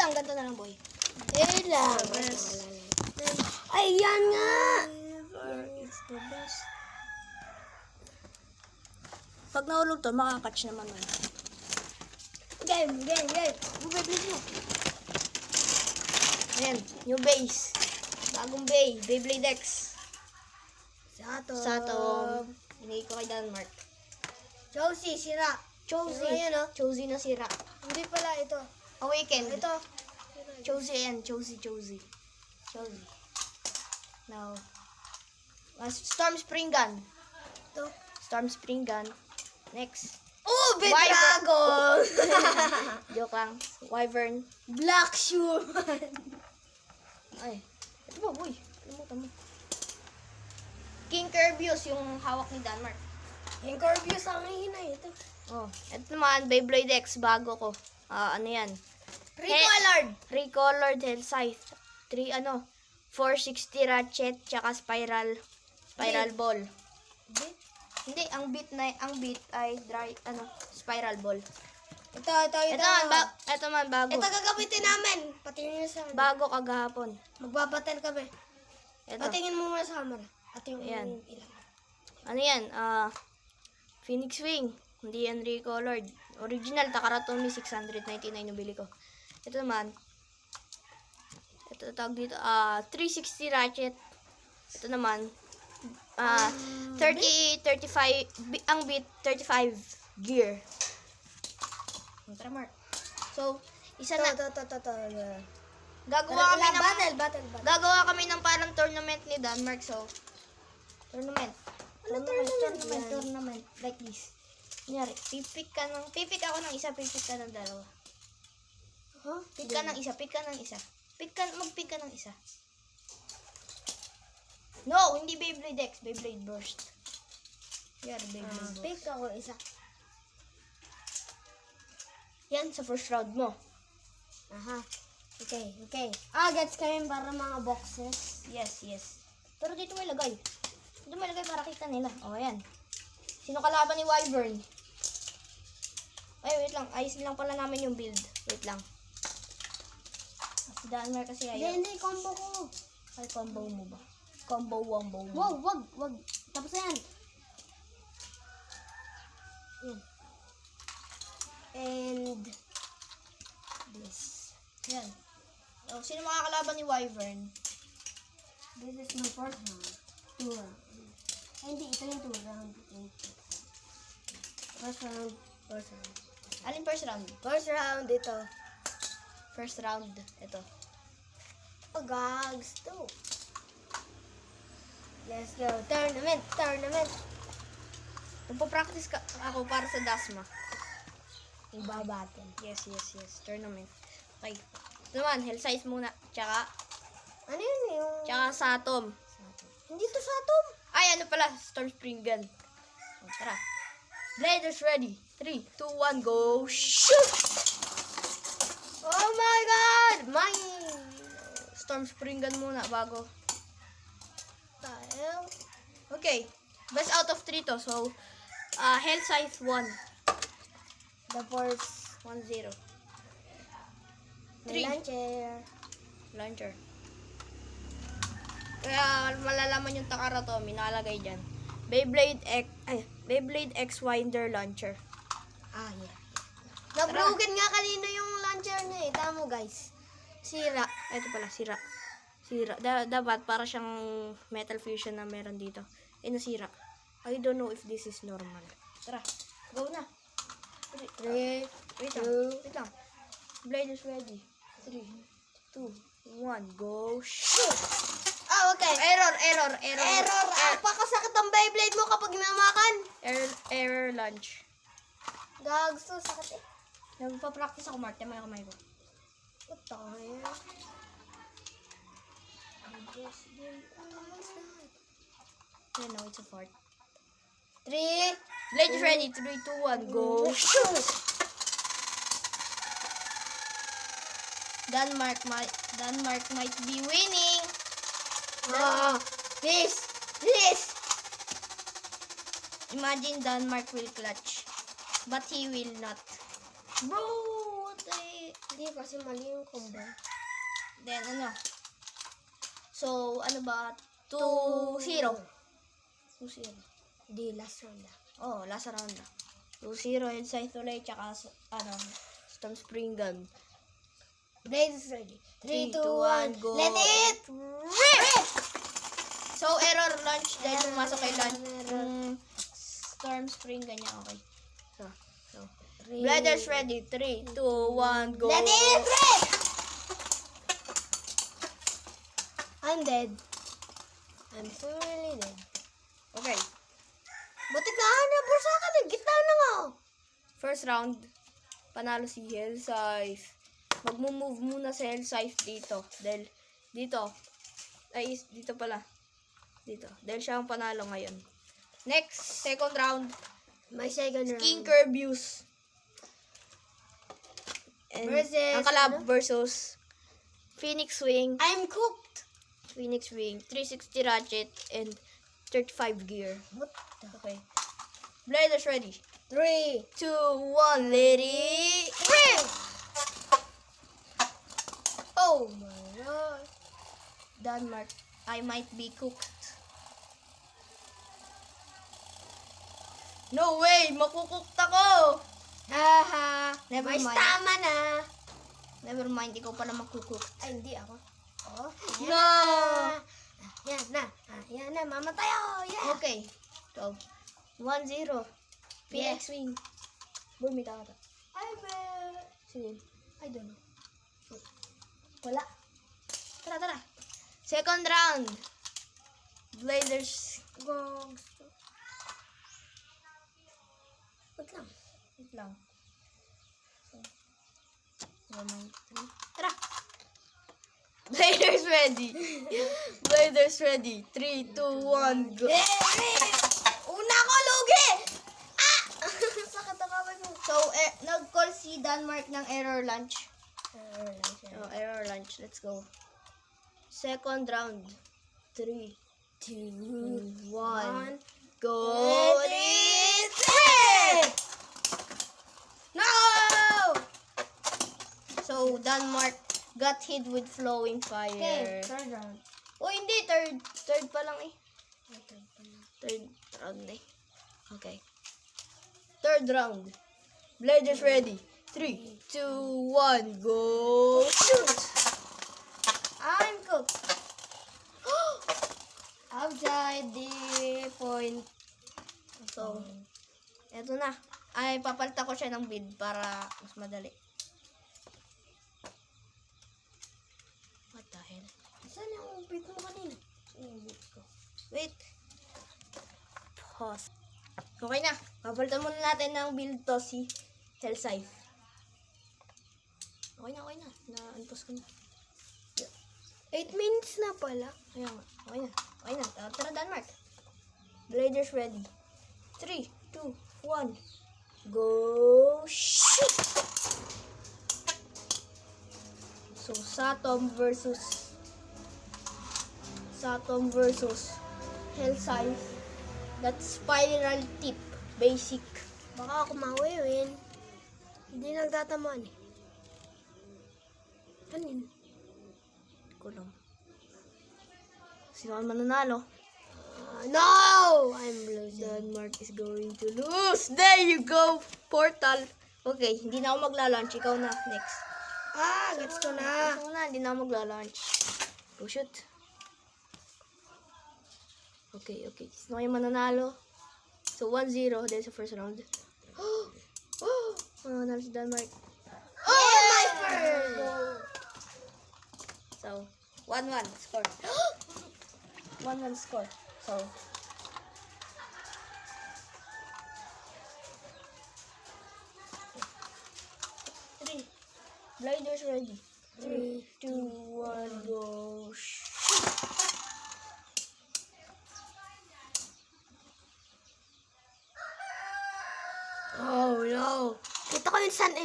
lang, ganito na lang, boy. Eh lang. Ay, yan nga. It's the best. Pag nahulog to, makakatch naman mo. Game. Beyblade mo. Ayan, new base. Bagong bay, Beyblade X. Sato. Hinigay ko kay Denmark. Josie, sira. Josie. Ayan, oh. Josie na sira. Hindi pala ito. Awaken. Ito. Josie, ayan. Josie. Now, Storm Spring Gun. Ito. Storm Spring Gun. Next. Oh, Wyvern. Dragon. Joke lang. Wyvern. Black Shoe. Ay. Ito ba, boy? Kalimutan mo. King Kirbyus, yung hawak ni Denmark. Yung Corbius ang hihinay ito. Oh. Ito naman, Beyblade X, bago ko. Ano yan? Recolored. Recolored Hell Scythe. 460 ratchet, tsaka spiral ball. Hindi, ang beat ay spiral ball. Ito. Ito man, bago. Ito gagamitin namin. Patingin sa camera. Bago kagahapon. Magbabatel kami. Ito. Patingin mo muna sa camera. At yung Ayan. ilan. Ano yan? Phoenix Wing. Hindi yan recolored. Original, Takaratomi 699 yung bili ko. Ito naman. Ito tawag dito. 360 ratchet. Ito naman. 35. Ang beat, 35 gear. Tara, Mark. So, isa na. Ito. Gagawa kami ng Battle. Gagawa kami ng parang tournament ni Denmark. So, tournament. Tournament. Like this. Kunyari, pipik ako ng isa, pipik ka ng dalawa. Huh? Pick ka ng isa. Mag-pick ka ng isa. No, hindi Beyblade X, Beyblade Burst. Yan, Beyblade Burst. Pick ako isa. Yan, sa first round mo. Aha. Okay. Gets kami para mga boxes. Yes. Pero dito mo ilagay. Dito mo ilagay para kita nila. O, yan. Sino kalaban ni Wyvern? Ay, wait lang. Ayusin lang pala namin yung build. Wait lang. Si Denmark kasi ayaw. Hindi, combo ko. Ay, combo mo ba? Wombo. Wow, wag. Tapos na yan. Yan. And this. Yan. So, sino makakalaban ni Wyvern? This is my first round. 2 round. Ay, hindi. Ito yung 2 round. First round. Alin first round? First round, ito. First round. Ito. Oh, gags. 2. Let's go. Tournament. Magpa-practice ako para sa Dasma. Ibabatin. Yes. Tournament. Okay. Ito naman, Hell Size muna. Tsaka Ano yun yung... Satom. Hindi to sa atom. Ay, ano pala? Storm Spring Gun. O, tara. Bladers ready. 3, 2, 1, go. Shoot! Oh my God! Storm Spring Gun muna bago. Tayo. Okay. Best out of 3 to. So, Hell Size 1. The first 1-0. 3. 3. Launcher. Kaya malalaman yung Takaratomi nakalagay dyan. Beyblade X Winder Launcher. Yeah. Nabroken nga kanino yung launcher niya eh. Tama mo guys. Sira. Ito pala, sira. Dapat para siyang metal fusion na meron dito. Nasira. I don't know if this is normal. Tara, go na. 3, Wait lang. Blade is ready. 3, 2, 1, go. Shoot! okay. Error. Pakasakit ang Beyblade mo kapag minamakan. Error launch. Gags to, sakit eh. Nagpa-practice ako, Mark. Tama yung kamay ko. What the hell? Yeah, no, it's a fart. 3. Blade is ready. 3, 2, 1, go. Shoot! Denmark might be winning. This. Imagine Denmark will clutch. But he will not. Bro, Hindi, kasi mali yung combo. Then, ano? So, ano ba? 2-0. 2-0. Hindi, last round na. Oh, last round na. 2-0, Hellscythe ulit, tsaka, Storm Spring Gun. Blade is ready. 3, 2, 1, go. Let it rip! So, error launch dahil Error, pumasok kay launch. error. Storm Spring, ganyan, okay. So, Three. Blader's ready. 3, 2, 1, go. Let it rip! I'm dead. I'm so really dead. Okay. Buti ka na, bursa ka na. Gitna na nga. First round, panalo si Hellscythe. Magmo-move muna si Hellscythe dito. Dahil, dito. Ay, dito pala. Dito. Dahil siya ang panalo ngayon. Next, second round, My second round. King Kirbyus. And Versus, ang kalab ano? versus Phoenix Wing, I'm cooked. Phoenix Wing, 360 Ratchet, and 35 gear. What the? Okay. Blader's ready. 3, 2, 1, let it rip! Oh my god. Denmark, I might be cooked. No way! Makukooked ako! Haha. Never May mind. tama na. Never mind, ikaw pala makukooked. Ay, hindi ako. Oh, No! Yan na. Yan na. Mamatay ako. Yeah. Okay. So, 1-0. Phoenix Wing. Bumita ka ta. I will. Sige. I don't know. Wala. Tara. Second round. Bladers. Go. Wait lang. Wait lang. So, 1, 2, 3. Tara. Bladers ready. Bladers ready. 3, 2, 1, go. Una ko, lugi! Ah! Sakit ang kamay mo. So, nag-call si Denmark ng error launch. Error launch. Let's go. Second round. 3, 2, 1, go. Let it rip! No! So, Denmark got hit with flowing fire. Okay, third round. Oh, hindi. Third pa lang eh. Third round eh. Okay. Third round. Bladers ready. 3, 2, 1, go. Shoot! I'm cooked. Outside the point. So, eto na. Ay, papalta ko siya ng bid para mas madali. What the hell? Saan yung beat mo kanina? Saan yung beat ko? Wait. Pause. Okay na. Papalitan muna natin ng build to si Hellscythe. Okay na. Na-unpause ko na. 8 minutes na pala. Kaya nga. Okay na. Tara, Denmark. Bladers ready. 3, 2, 1. Go. Shoot! So, Satom versus Hellscythe. That's spiral tip. Basic. Baka ako mawiwin. Hindi nagtatamaan eh. Ano yun? Ko lang. Sino ang mananalo? No! I'm losing. Denmark is going to lose. There you go. Portal. Okay, hindi na ako magla-launch. Ikaw na. Next. Ah, gets ko na. Ikaw na. Hindi na ako magla-launch. Go shoot. Okay. Sino kayo mananalo? So, 1-0. Dahil sa first round. Mananalo si Denmark. Oh, my first! So, 1-1 score. 1-1 score. So, three. Blinders ready. 3, 2, 1, go. Oh, no. Kita ko yun saan